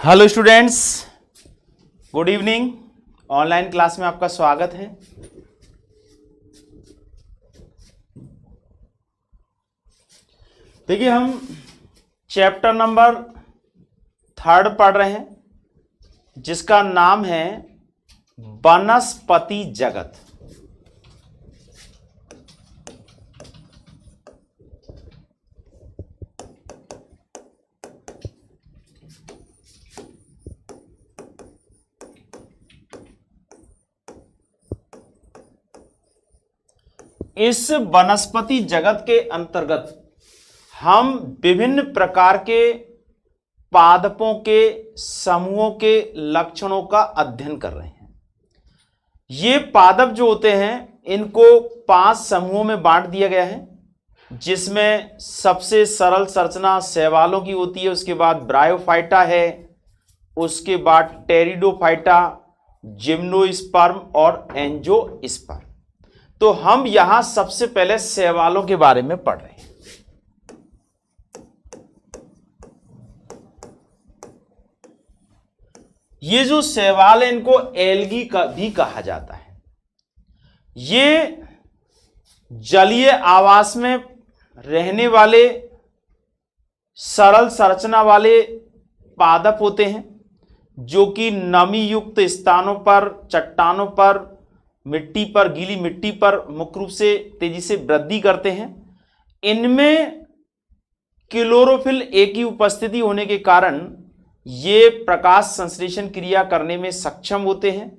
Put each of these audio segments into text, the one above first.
Hello students, good evening. Online class में आपका स्वागत है। देखिए, हम चैप्टर नंबर 3 पढ़ रहे हैं जिसका नाम है वनस्पति जगत। इस वनस्पति जगत के अंतर्गत हम विभिन्न प्रकार के पादपों के समूहों के लक्षणों का अध्ययन कर रहे हैं। ये पादप जो होते हैं इनको 5 समूहों में बांट दिया गया है, जिसमें सबसे सरल संरचना शैवालों की होती है, उसके बाद ब्रायोफाइटा है, उसके बाद टेरिडोफाइटा, जिम्नोस्पर्म और एंजियोस्पर्म। तो हम यहां सबसे पहले शैवालों के बारे में पढ़ रहे हैं। ये जो शैवाल है इनको एल्गी का भी कहा जाता है। ये जलीय आवास में रहने वाले सरल संरचना वाले पादप होते हैं जो कि नमी युक्त स्थानों पर, चट्टानों पर, मिट्टी पर, गीली मिट्टी पर मुख्य रूप से तेजी से वृद्धि करते हैं। इनमें क्लोरोफिल ए की उपस्थिति होने के कारण ये प्रकाश संश्लेषण क्रिया करने में सक्षम होते हैं,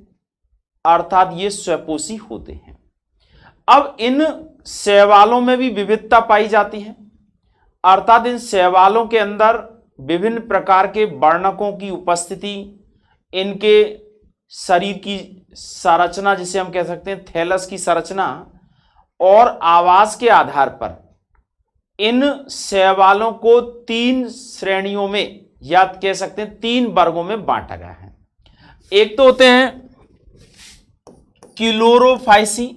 अर्थात ये स्वपोषी होते हैं। अब इन शैवालों में भी विविधता पाई जाती है, अर्थात इन शैवालों के अंदर विभिन्न प्रकार के वर्णकों की उपस्थिति, इनके शरीर की संरचना जिसे हम कह सकते हैं थैलस की संरचना, और आवास के आधार पर इन शैवालों को 3 श्रेणियों में या कह सकते हैं 3 वर्गों में बांटा गया है। एक तो होते हैं क्लोरोफाइसी,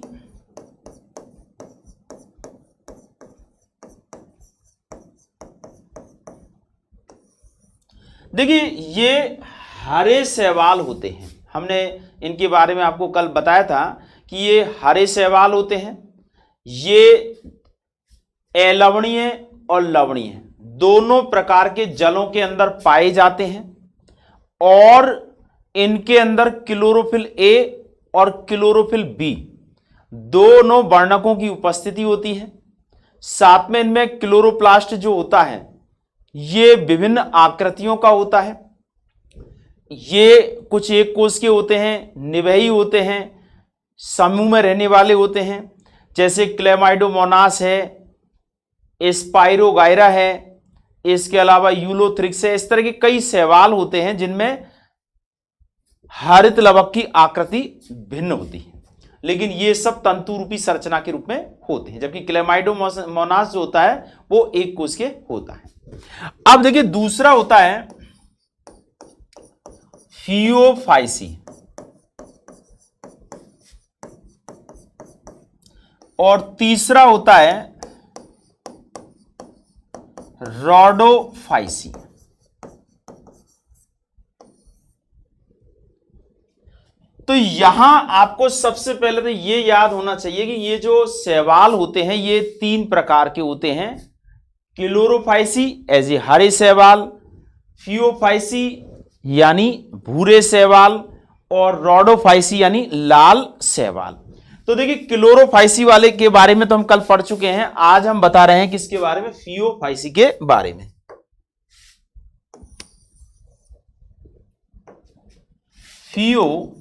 देखिए ये हरे शैवाल होते हैं। हमने इनके बारे में आपको कल बताया था कि ये हरे शैवाल होते हैं। ये अलवणीय और लवणीय दोनों प्रकार के जलों के अंदर पाए जाते हैं और इनके अंदर क्लोरोफिल ए और क्लोरोफिल बी दोनों वर्णकों की उपस्थिति होती है। साथ में इनमें क्लोरोप्लास्ट जो होता है ये विभिन्न आकृतियों का होता है। ये कुछ एक कोश के होते हैं, निवयी होते हैं, समूह में रहने वाले होते हैं, जैसे क्लेमाइडोमोनास है, स्पाइरोगायरा है, इसके अलावा यूलोथ्रिक्स है। इस तरह के कई शैवाल होते हैं जिनमें हरित लवक की आकृति भिन्न होती है, लेकिन ये सब तंतु रूपी संरचना के रूप में होते हैं, जबकि क्लेमाइडोमोनास जो होता है वो एक कोश के होता है। अब देखिए, दूसरा होता है फियोफाइसी और तीसरा होता है रोडोफाइसी। तो यहां आपको सबसे पहले तो ये याद होना चाहिए कि ये जो शैवाल होते हैं ये 3 प्रकार के होते हैं। क्लोरोफाइसी एज ए हरे शैवाल, फियोफाइसी यानी भूरे शैवाल, और रोडोफाइसी यानी लाल शैवाल। तो देखिए, क्लोरोफाइसी वाले के बारे में तो हम कल पढ़ चुके हैं। आज हम बता रहे हैं किसके बारे में? फियोफाइसी के बारे में। फियोफाइसी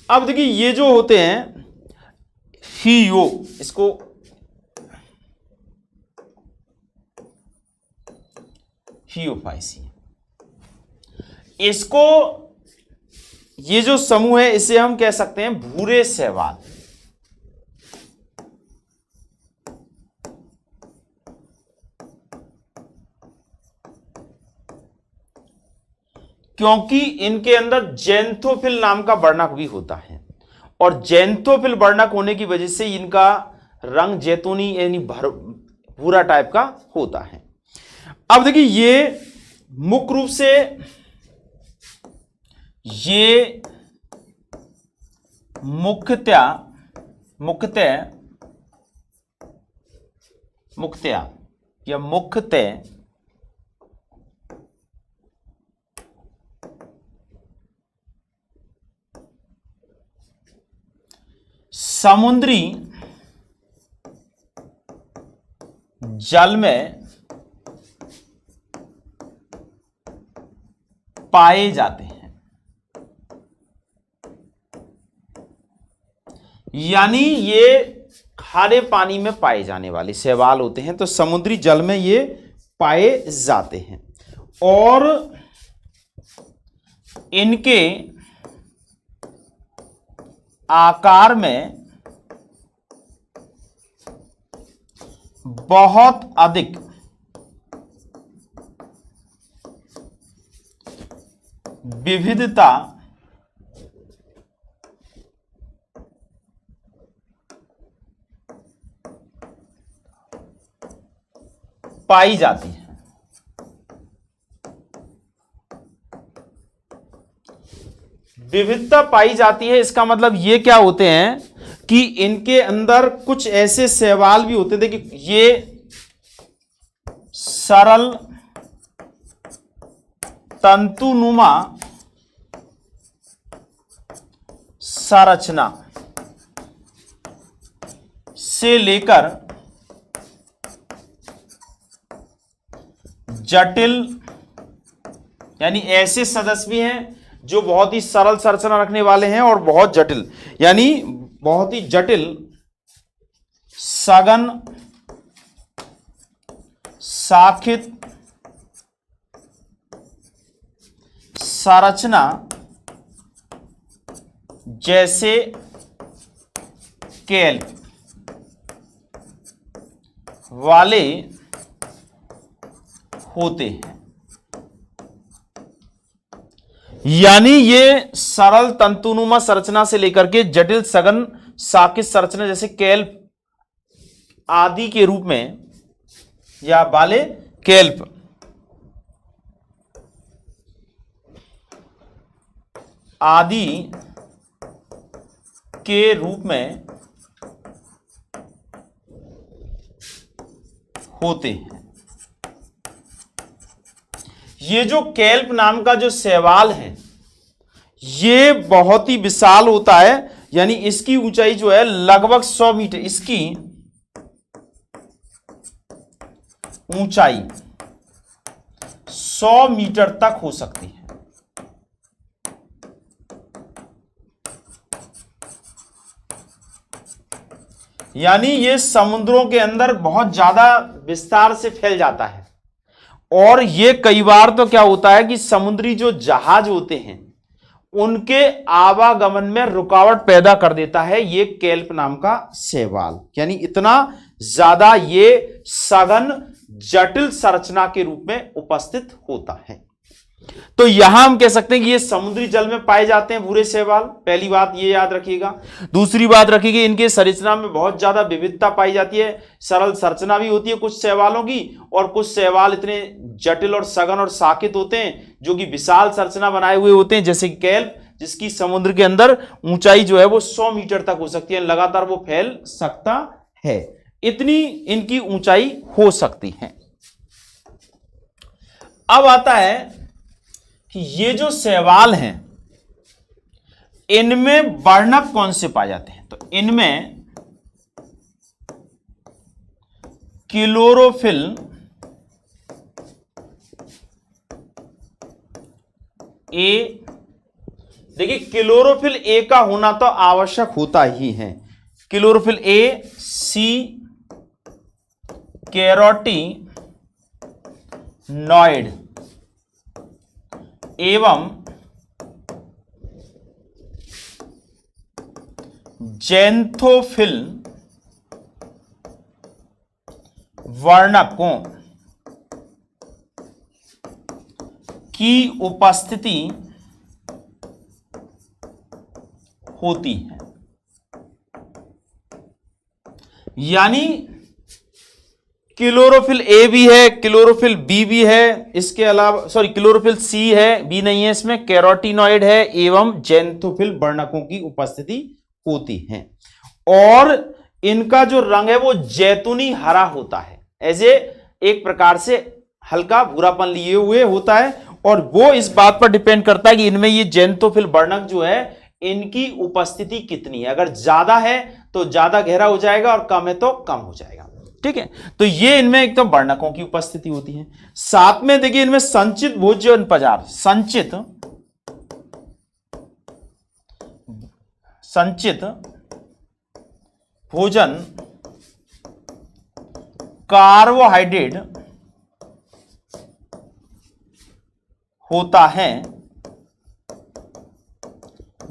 अब देखिए, ये जो होते हैं इसको फियोफाइसी, इसको ये जो समूह है इसे हम कह सकते हैं भूरे शैवाल। क्योंकि इनके अंदर जेंथोफिल नाम का वर्णक भी होता है और जैंथोफिल वर्णक होने की वजह से इनका रंग जैतूनी यानी भूरा टाइप का होता है। अब देखिए ये मुख्य रूप से ये मुख्यतः समुद्री जल में पाए जाते हैं, यानी ये खारे पानी में पाए जाने वाले शैवाल होते हैं, तो समुद्री जल में ये पाए जाते हैं और इनके आकार में बहुत अधिक विविधता पाई जाती है। विविधता पाई जाती है इसका मतलब ये क्या होते हैं कि इनके अंदर कुछ ऐसे शैवाल भी होते थे कि ये सरल तंतुनुमा संरचना से लेकर जटिल, यानी ऐसे सदस्य भी हैं जो बहुत ही सरल संरचना रखने वाले हैं और बहुत जटिल, यानी बहुत ही जटिल सघन शाखित संरचना जैसे केल्प वाले होते हैं। यानी ये सरल तंतुनुमा संरचना से लेकर के जटिल सघन शाखित संरचना जैसे केल्प आदि के रूप में या वाले केल्प आदि के रूप में होते हैं। ये जो केल्प नाम का जो शैवाल है ये बहुत ही विशाल होता है, यानी इसकी ऊंचाई जो है लगभग 100 मीटर, इसकी ऊंचाई 100 मीटर तक हो सकती है। यानी ये समुद्रों के अंदर बहुत ज्यादा विस्तार से फैल जाता है और ये कई बार तो क्या होता है कि समुद्री जो जहाज होते हैं उनके आवागमन में रुकावट पैदा कर देता है ये केल्प नाम का शैवाल। यानी इतना ज्यादा ये सघन जटिल संरचना के रूप में उपस्थित होता है। तो यहां हम कह सकते हैं कि ये समुद्री जल में पाए जाते हैं भूरे शैवाल, पहली बात ये याद रखिएगा। दूसरी बात रखिएगा इनके संरचना में बहुत ज्यादा विविधता पाई जाती है, सरल संरचना भी होती है कुछ शैवालों की, और कुछ शैवाल इतने जटिल और सघन और शाखित होते हैं जो कि विशाल संरचना बनाए हुए होते हैं, जैसे केल्प जिसकी समुद्र के अंदर ऊंचाई जो है वो 100 मीटर तक हो सकती है, लगातार वो फैल सकता है, इतनी इनकी ऊंचाई हो सकती है। अब आता है कि ये जो शैवाल हैं इनमें वर्णक कौन से पाए जाते हैं, तो इनमें क्लोरोफिल ए, देखिए क्लोरोफिल ए का होना तो आवश्यक होता ही है। क्लोरोफिल ए, सी कैरोटीनॉइड एवं जैंथोफिल वर्णकों की उपस्थिति होती है। यानी क्लोरोफिल ए भी है, क्लोरोफिल बी भी है, इसके अलावा सॉरी क्लोरोफिल सी है, बी नहीं है इसमें, कैरोटीनॉइड है एवं ज़ैंथोफिल वर्णकों की उपस्थिति होती है। और इनका जो रंग है वो जैतूनी हरा होता है, ऐसे एक प्रकार से हल्का भूरापन लिए हुए होता है। और वो इस बात पर डिपेंड करता है कि इनमें ये ज़ैंथोफिल वर्णक जो है इनकी उपस्थिति कितनी है। अगर ज्यादा है तो ज्यादा गहरा हो जाएगा और कम है तो कम हो जाएगा। ठीक है, तो ये इनमें एकदम वर्णकों की उपस्थिति होती है। साथ में देखिए इनमें संचित भोज्य पदार्थ, संचित भोजन कार्बोहाइड्रेट होता है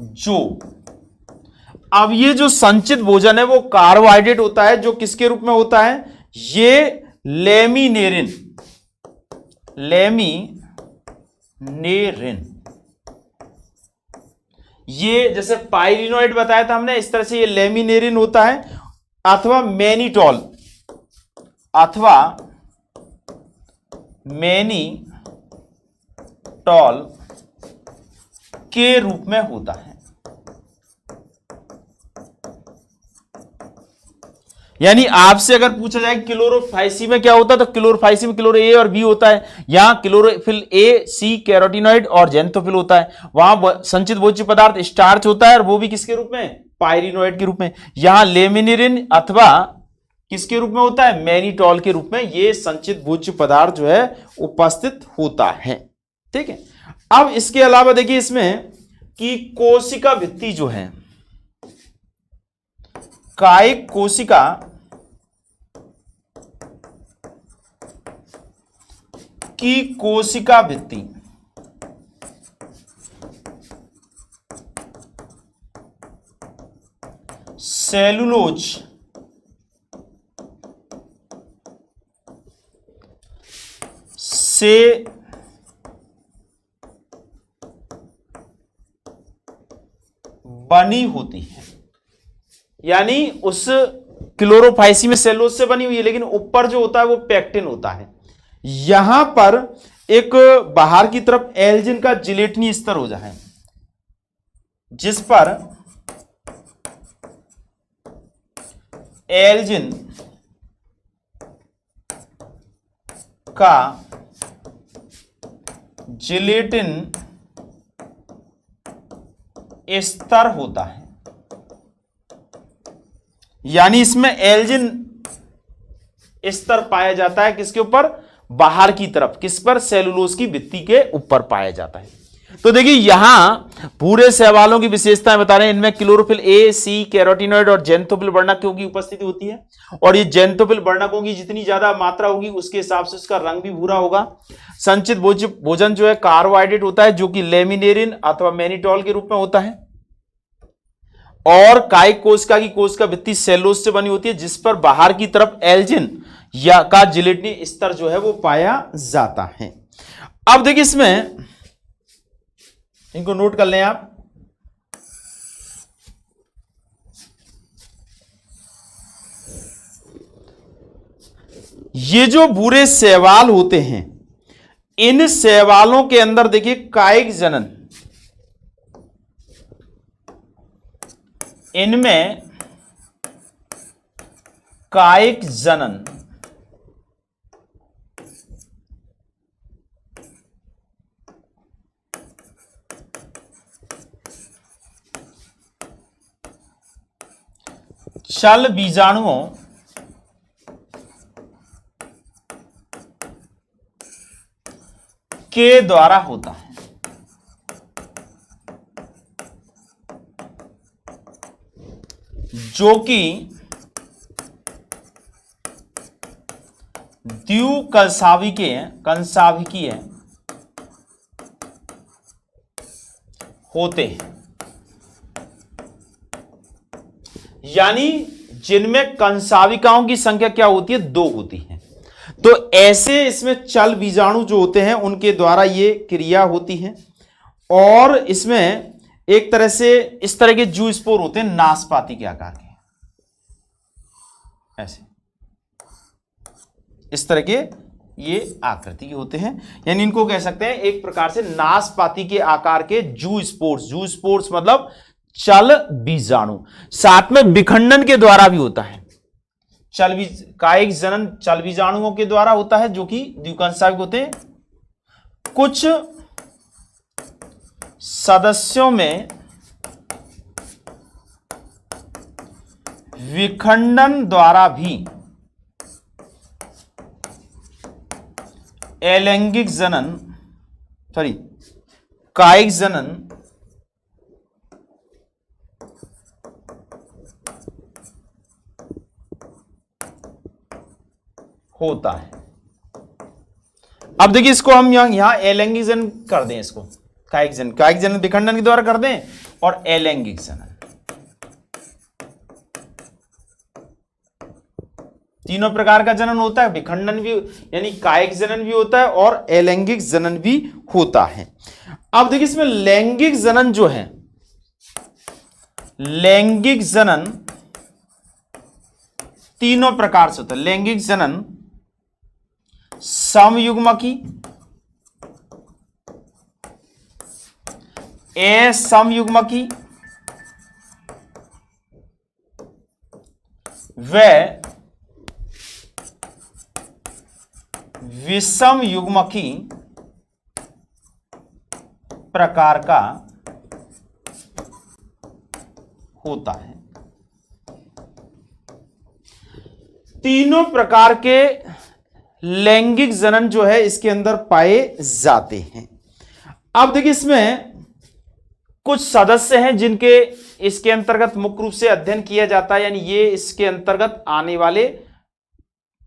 जो, अब ये जो संचित भोजन है वो कार्बोहाइड्रेट होता है जो किसके रूप में होता है, ये लेमिनेरिन, ये जैसे पाइरिनोइड बताया था हमने, इस तरह से ये लेमिनेरिन होता है, अथवा मैनिटॉल, के रूप में होता है। यानी आपसे अगर पूछा जाए क्लोरोफाइसी में क्या होता है, तो क्लोरोफाइसी में क्लोरो ए और बी होता है, यहां क्लोरोफिल ए, सी कैरोटीनॉइड और ज़ैंथोफिल होता है। वहां संचित भोज्य पदार्थ स्टार्च होता है और वो भी किसके रूप में, पाइरिनोइड के रूप में। यहां लेमिनेरिन अथवा किसके रूप में होता है, मैनिटॉल के रूप में ये संचित भोज्य पदार्थ जो है उपस्थित होता है। ठीक है, अब इसके अलावा देखिए इसमें कि कोशिका भित्ति जो है, कायिक कोशिका की कोशिका भित्ति सेलुलोज से बनी होती है। यानी उस क्लोरोफाइसी में सेलुलोज से बनी हुई है, लेकिन ऊपर जो होता है वो पेक्टिन होता है। यहां पर एक बाहर की तरफ एल्जिन का जिलेटिनी स्तर हो जाए, जिस पर एल्जिन का जिलेटिन स्तर होता है। यानी इसमें एल्जिन स्तर पाया जाता है किसके ऊपर, बाहर की तरफ, किस पर, सेलुलोज की भित्ति के ऊपर पाया जाता है। तो देखिए यहां पूरे शैवालों की विशेषताएं बता रहे हैं। इनमें क्लोरोफिल ए, सी, कैरोटीनॉइड और ज़ैंथोफिल वर्णकों की उपस्थिति होती है। और ये ज़ैंथोफिल वर्णकों की जितनी ज्यादा मात्रा होगी उसके हिसाब से उसका रंग भी भूरा होगा। संचित भोजन जो है कार्बोहाइड्रेट होता है जो कि लेमिनेरिन अथवा मैनिटॉल के रूप में होता है। और कायिक कोशिका की कोशिका भित्ति सेलुलोज से बनी होती है, जिस पर बाहर की तरफ एल्जिन या का जिलेटिनी स्तर जो है वो पाया जाता है। अब देखिए इसमें इनको नोट कर लें आप। ये जो भूरे शैवाल होते हैं, इन शैवालों के अंदर देखिए कायिक जनन, इनमें कायिक जनन चल बीजाणुओं के द्वारा होता है। जो कि कंसाभिकीय होते हैं। यानी जिनमें कंसाविकाओं की संख्या क्या होती है, 2 होती है। तो ऐसे इसमें चल बीजाणु जो होते हैं उनके द्वारा ये क्रिया होती है। और इसमें एक तरह से इस तरह के जूस्पोर होते हैं नाशपाती के आकार के। ऐसे इस तरह के ये आकृति के होते हैं, यानी इनको कह सकते हैं एक प्रकार से नाशपाती के आकार के जू स्पोर्ट्स मतलब चल बीजाणु। साथ में विखंडन के द्वारा भी होता है, कायिक जनन चल बीजाणुओं के द्वारा होता है जो कि द्विकंशाविक होते हैं। कुछ सदस्यों में विखंडन द्वारा भी अलैंगिक जनन कायिक जनन होता है। अब देखिए इसको हम यहां अलैंगिक जनन कर दें, इसको कायिक जनन विखंडन के द्वारा कर दें और अलैंगिक जनन, तीनों प्रकार का जनन होता है, विखंडन भी यानी कायिक जनन भी होता है और अलैंगिक जनन भी होता है। अब देखिए इसमें लैंगिक जनन जो है, लैंगिक जनन तीनों प्रकार से होता है। लैंगिक जनन समयुग्मकी, असमयुग्मकी व विषम युग्मकी प्रकार का होता है। तीनों प्रकार के लैंगिक जनन जो है इसके अंदर पाए जाते हैं। अब देखिए इसमें कुछ सदस्य हैं जिनके इसके अंतर्गत मुख्य रूप से अध्ययन किया जाता है, यानी ये इसके अंतर्गत आने वाले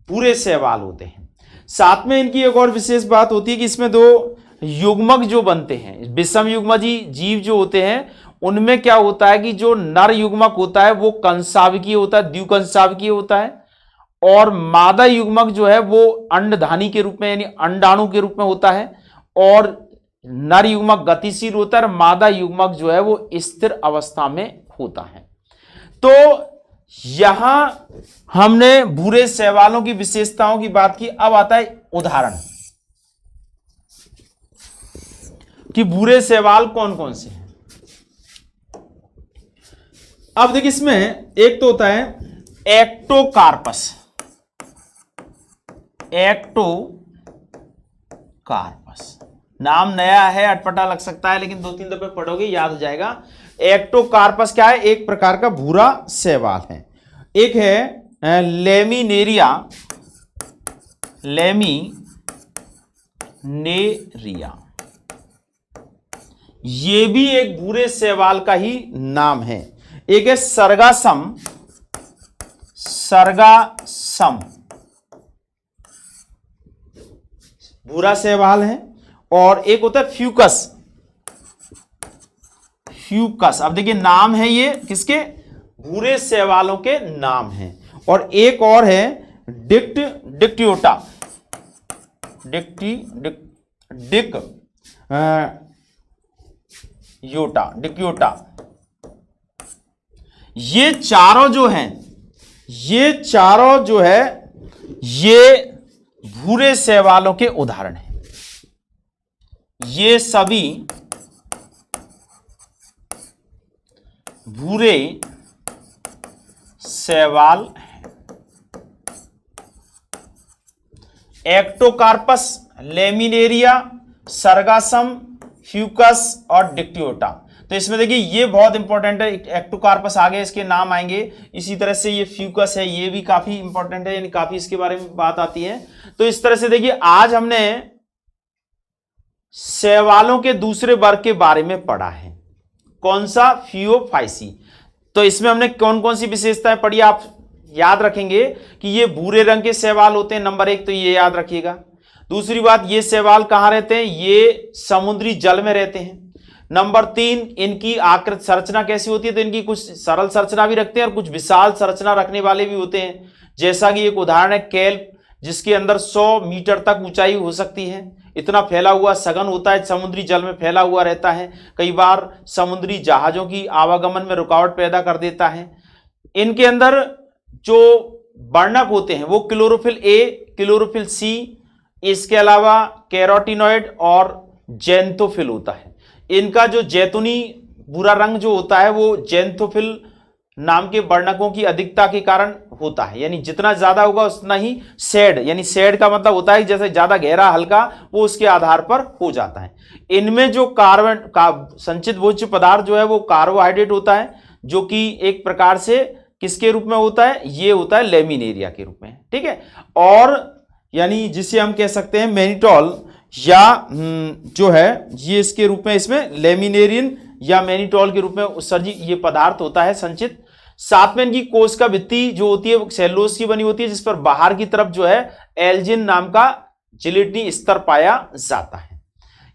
पूरे शैवाल होते हैं। साथ में इनकी एक और विशेष बात होती है कि इसमें दो युग्मक जो बनते हैं, विषम युग्मजी जीव जो होते हैं, उनमें क्या होता है कि जो नर युग्मक होता है वो कंसावकीय होता है, द्विकंसावकीय होता है, और मादा युग्मक जो है वो अंडधानी के रूप में यानी अंडाणु के रूप में होता है, और नर युग्मक गतिशील होता है और मादा युग्मक जो है वो स्थिर अवस्था में होता है। तो यहां हमने भूरे शैवालों की विशेषताओं की बात की। अब आता है उदाहरण कि भूरे शैवाल कौन कौन से हैं। अब देखिए इसमें एक तो होता है एक्टोकार्पस, एक्टोकार्पस नाम नया है, अटपटा लग सकता है, लेकिन 2-3 दफे पढ़ोगे याद हो जाएगा। एक्टोकार्पस क्या है? एक प्रकार का भूरा शैवाल है। एक है लेमिनेरिया, ये भी एक भूरे शैवाल का ही नाम है। एक है सर्गासम, भूरा शैवाल है। और एक होता है फ्यूकस। अब देखिए नाम है ये किसके? भूरे शैवालों के नाम है। और एक और है डिक्टियोटा, डिक्योटा। ये चारों जो है ये भूरे शैवालों के उदाहरण हैं। ये सभी भूरे शैवाल हैं। एक्टोकार्पस, लेमिनेरिया, सर्गासम, फ्यूकस और डिक्टियोटा। तो इसमें देखिए ये बहुत इंपॉर्टेंट है। एक्टोकार्पस आगे इसके नाम आएंगे। इसी तरह से ये फ्यूकस है, ये भी काफी इंपॉर्टेंट है, यानी काफी इसके बारे में बात आती है। तो इस तरह से देखिए आज हमने शैवालों के दूसरे वर्ग के बारे में पढ़ा है। कौन सा? फियोफाइसी। तो इसमें हमने कौन कौन सी विशेषताएं पढ़ी आप याद रखेंगे कि ये भूरे रंग के शैवाल होते हैं, नंबर 1 तो ये याद रखिएगा। दूसरी बात, ये शैवाल कहां रहते हैं? ये समुद्री जल में रहते हैं। नंबर 3, इनकी आकृति संरचना कैसी होती है? तो इनकी कुछ सरल संरचना भी रखते हैं और कुछ विशाल संरचना रखने वाले भी होते हैं। जैसा कि एक उदाहरण है केल्प, जिसके अंदर 100 मीटर तक ऊंचाई हो सकती है। इतना फैला हुआ सघन होता है, समुद्री जल में फैला हुआ रहता है। कई बार समुद्री जहाजों की आवागमन में रुकावट पैदा कर देता है। इनके अंदर जो वर्णक होते हैं वो क्लोरोफिल ए, क्लोरोफिल सी, इसके अलावा कैरोटीनॉइड और ज़ैंथोफिल होता है। इनका जो जैतूनी भूरा रंग जो होता है वो ज़ैंथोफिल नाम के वर्णकों की अधिकता के कारण होता है, यानी जितना ज्यादा होगा उतना ही शेड, यानी शेड का मतलब होता है जैसे ज्यादा गहरा हल्का, वो उसके आधार पर हो जाता है। इनमें जो कार्बन का संचित भोज्य पदार्थ जो है वो कार्बोहाइड्रेट होता है, जो कि एक प्रकार से किसके रूप में होता है, ये होता है लेमिनेरिया के रूप में, ठीक है। और यानी जिसे हम कह सकते हैं मैनिटॉल या जो है ये इसके रूप में इसमें लेमिनेरियन या मैनिटॉल के रूप में उत्सर्जित ये पदार्थ होता है संचित। साथ में इनकी कोश का भित्ति जो होती है वो सेलुलोज की बनी होती है, जिस पर बाहर की तरफ जो है एल्जिन नाम का जिलेटिनी स्तर पाया जाता है।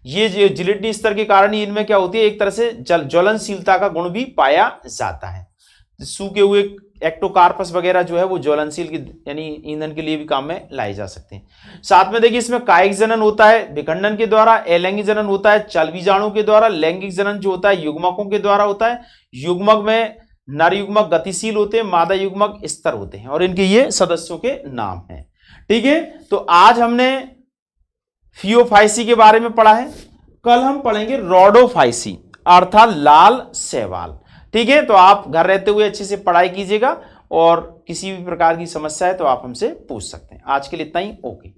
ये जिलेटिनी स्तर के कारण ही इनमें क्या होती है, एक तरह से ज्वलनशीलता का गुण भी पाया जाता है। सूखे हुए एक्टोकार्पस वगैरह जो है वो ज्वलनशील यानी ईंधन के लिए भी काम में लाए जा सकते हैं। साथ में देखिए इसमें कायिक जनन होता है विखंडन के द्वारा, अलैंगिक जनन होता है चल बीजाणु के द्वारा, लैंगिक जनन जो होता है युग्मकों के द्वारा होता है। युग्मक में नर युग्मक गतिशील होते हैं, मादा युग्मक स्थिर होते हैं, और इनके ये सदस्यों के नाम हैं। ठीक है, तो आज हमने फियोफाइसी के बारे में पढ़ा है, कल हम पढ़ेंगे रोडोफाइसी अर्थात लाल शैवाल। ठीक है, तो आप घर रहते हुए अच्छे से पढ़ाई कीजिएगा, और किसी भी प्रकार की समस्या है तो आप हमसे पूछ सकते हैं। आज के लिए इतना ही, ओके।